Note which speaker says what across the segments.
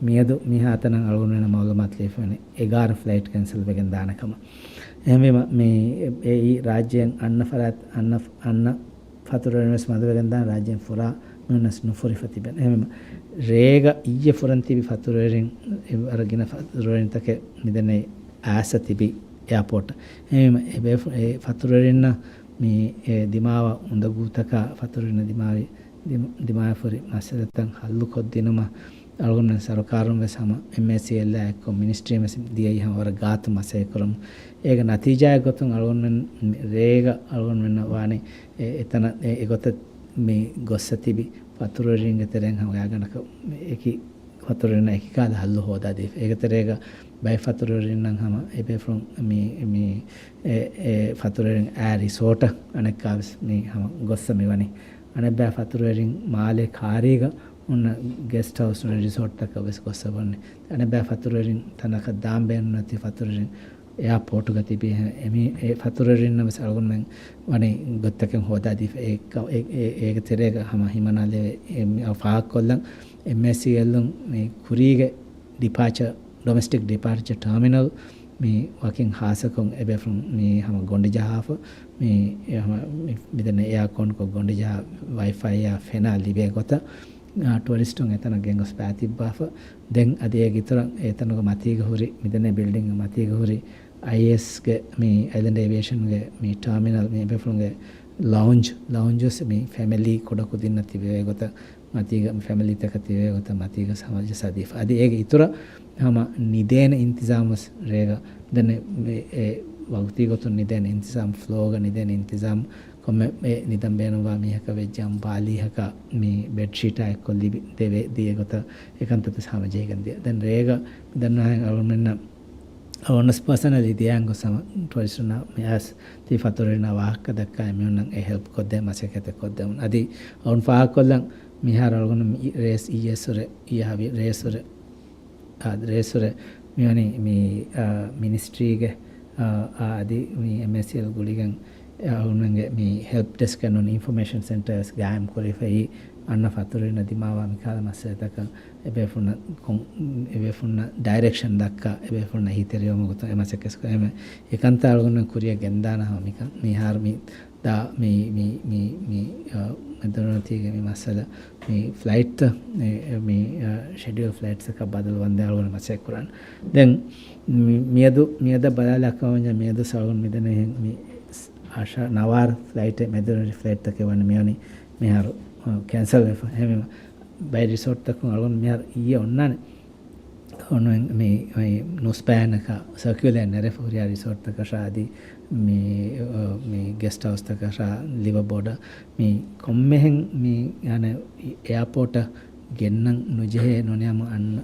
Speaker 1: මියදු මිහාතන අලුගුණ වෙන මවලුමත් ලීෆනේ 11 flight cancel වෙගෙන් දානකම එහෙම මේ ඒ රාජ්‍යයෙන් අන්න ෆතුරෙනස් මද වෙගෙන් දාන රාජ්‍යයෙන් ෆුරා නොනස් නුෆුරි ෆතිබෙන් එහෙම රේග ඊය ෆුරන් තිබි ෆතුරෙරින් අරගෙන ෆතුරෙරින් තක මිදනේ ආස තිබි එයාපෝට් එහෙම ඒ ෆතුරෙරින් මේ දිමාව උඳගූතක ෆතුරෙරින් දිමාවෆුරි මසලතන් හල්ලු කොද්දිනම අලුගුණ සරකාරුන් වෙසම MSCL එක්ක මිනිස්ට්‍රි මෙස් දියයි හවර ගාත මසේ කරම් ඒක නතිජය ගොතුන් අලුගුණ රේග අලුගුණ වෙන වානේ එතන ඒගොත මේ ගොස්ස තිබි ෆතුරෙරින් ගෙතරෙන් හොයාගනක ඒකි ෆතුරෙරින් ඒකිකාද හල්ලු හොදා දෙ ඒකතරේක බයි ෆතුරෙරින් නම් හැම එබේ ෆ්‍රොම් මේ ෆතුරෙරින් ආ රිසෝට් අනකාස් මේ හැම ගොස්ස මෙවනි අනබ්බා ෆතුරෙරින් මාලේ කාරීග උන්න ගෙස්ට් හවුස් රිසෝට් එක වෙස් කොස්සවන්නේ අනබ්බා ෆතුරෙරින් තනක දාම්බෙන් නැති ෆතුරෙරින් එයාපෝට් ගති බි එමි ඒ ෆතුරෙරින් නම් සල්ගොන් මන් වනේ ගොත්තකෙන් හොදා දි ඒක තෙරේක හැම හිමනාලේ ෆාක් කොල්ලන් MSCL මේ කුරීගේ ඩිපාචර් domestic departure terminal මේ working හාසකොන් එබේ ෆ්‍රොම් මේ හැම ගොන්ඩි ජහාෆ මේ මෙතන එයාකොන් කො ගොන්ඩි ජහ wifi යා ෆෙනා ලිබේ ගොත ටුරිස්ටුන් එතන ගෙන්ගොස් පැතිබ්බාෆ දැන් අධිය ගිතර එතනක මතීග හුරි මෙතන බිල්ඩින් මතීග හුරි IS ගේ මේ island aviation ගේ මේ terminal මේ එබේ ෆ්‍රොම් ගේ lounges මේ family කොඩකු දින්න තිබේ ගොත මතීග family තක තිබේ ගොත මතීග සමාජ සදීෆ අධි ඒක ඉතර हम निदेन इंतजाम रहेगा दने वक्ती को तो निदेन इंतजाम फ्लो का निदेन इंतजाम को मैं निदम बेनुवा मी हका वेजम बाली हका मी बेडशीट आए को देवे दिए को तो एकंत तो समझे गंदे दन रहेगा दन है और मैंने ओनस पर्सनली दिया अंगो सम टोरिस्टना मैस ती फतोरेना वाह का दक्का मैं उन्हें हेल्प को दे मसे कहते को दे उन अदी और फाह को लंग मिहार और रेस ये सुरे यह भी रेस सुरे ರೇಸುರೆ ಮೇವನಿ ಮೀ ಮಿನಿಸ್ಟ್ರಿಗೆ ಆದಿ ಮೀ MSCL ಗುಳಿಗಂ ಅವನಂಗೆ ಮೀ ಹೆಲ್ಪ್ ಡೆಸ್ಕ್ ಅನ್ನೋ ಇನ್ಫಾರ್ಮೇಷನ್ ಸೆಂಟರ್ಸ್ ಗಾಯಂ ಕೊರಿಫೈ ಅನ್ನ ಫತುರಿನ ದಿಮಾವ ಮಿಕಾಲ ಮಸೆತಕ ಎಬೆಫುನ್ನ ಡೈರೆಕ್ಷನ್ ದಕ್ಕ ಎಬೆಫುನ್ನ ಹಿತೆರಿಯೋ ಮಗುತ ಎಮಸೆಕೆಸ್ ಎಮೆ ಏಕಂತ ಅಳಗುನ ಕುರಿಯ ಗೆಂದಾನ ಹಮಿಕ ಮೀ ಹಾರ್ ಮೀ ದಾ ಮೀ ಮೀ ಮೀ ಮೀ මෙදරනතිගේ මේ මසල මේ ෆ්ලයිට් මේ ෂෙඩියුල් ෆ්ලයිට්ස් එක බදල් වන්දේ අලුගුණ මසෙක් කරන් දැන් මියද බලාලකවඤ්ඤ මියද සල්ගුණ මෙදන මේ ආශා නවාර ෆ්ලයිට් මෙදරන ෆ්ලයිට් එක වන්න මෙවනි මෙහර කැන්සල් වෙ හැම බයි රිසෝට් එක අලුගුණ මෙහර ඊයේ ඔන්නනේ ඔන්න මේ නොස්පෑන් එක සර්කියුලර් නරෙෆෝරියා රිසෝට් එක ශාදී මේ ගෙස්ට් හවුස් එක ශා ලිවර් බෝඩ මේ කොම්මෙහෙන් මේ යන එයාපෝට් ගෙන්නන් නොජේ නොනියම අන්න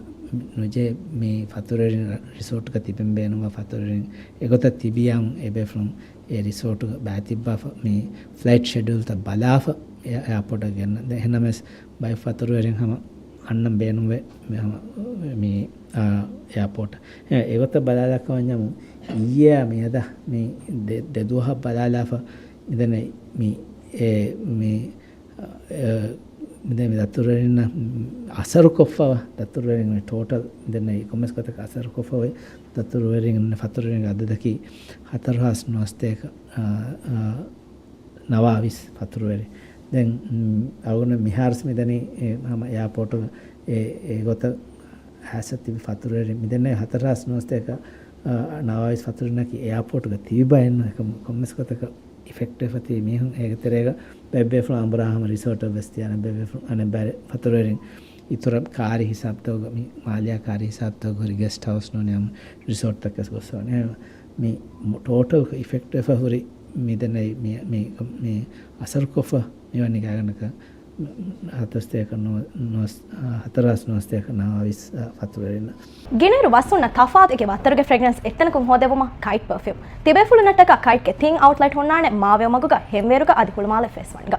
Speaker 1: නොජේ මේ ෆතුරෙරින් රිසෝට් එක තිබෙන් බේනවා ෆතුරෙරින් ඒකත තිබියම් එබේ ෆ්‍රොම් ඒ රිසෝට් එක බෑතිබ්බා මේ ෆ්ලයිට් ෂෙඩියුල් ත බලාෆ එයාපෝට් ගෙන්න එහෙනමස් බයි ෆතුරෙරින් හැම අන්නම් බේනුවේ මේ එයාපෝට් ඒකත බලාලකවඤ්ඤම ඊයේ මේද මේ දෙදුවහ බලාලාෆ ඉදන මේ මෙදෙ දතුරෙන්න අසරු කොෆව දතුරෙන්න ටෝටල් ඉදන කොමස් කතක අසරු කොෆව දතුරෙන්න ෆතුරෙන්න අදදකි 490ක නවාවිස් ෆතුරෙරි දැන් අවුන මිහාර්ස් මෙදනි මම එයාපෝට් ඒගොත හැසති ෆතුරෙරි මෙදන 490ක නවාවිස් ෆතුරෙන්නකි එයාපෝට් එක තිබයන්න කොමස් කතක ඉෆෙක්ටිව් ඇති මිහුන් ඒකතරේක බෙබ්බේ ෆ්‍රොම් අබ්‍රාහම රිසෝට් වෙස්තියන බෙබ්බේ ෆ්‍රොම් අනබර ෆතුරෙරින් ඉතර කාරි හිසාබ්තව මේ මාලියා කාරි හිසාබ්තව ගොරි ගෙස්ට් හවුස් නොනියම් රිසෝට් එකස් ගොස්සවනේ මේ ටෝටල් ඉෆෙක්ටිව් හොරි මෙදනයි මේ අසර් කොෆ මෙවනි ගානක හතරස්තේක හතරස් නොස්තේක නවාවිස් ෆතුරෙරින්
Speaker 2: ಗಿನೇರು ವಸ್ತುನ ತಫಾತಿಗೆ ವತ್ತರಿಗೆ ಫ್ರೆಗ್ರೆನ್ಸ್ ಎತ್ತನಕು ಹೋದೆವಮ ಕೈಟ್ ಪರ್ಫ್ಯೂಮ್ ತಿಬೆಫುಳು ನಟಕ ಕೈಟ್ಗೆ ಥಿಂಗ್ ಔಟ್ಲೈಟ್ ಹೊನ್ನಾಣೆ ಮಾವೆ ಮಗುಗ ಹೆಮ್ವೇರುಗ ಅದಿಕುಳು ಮಾಲೆ ಫೇಸ್ ವನ್ಗ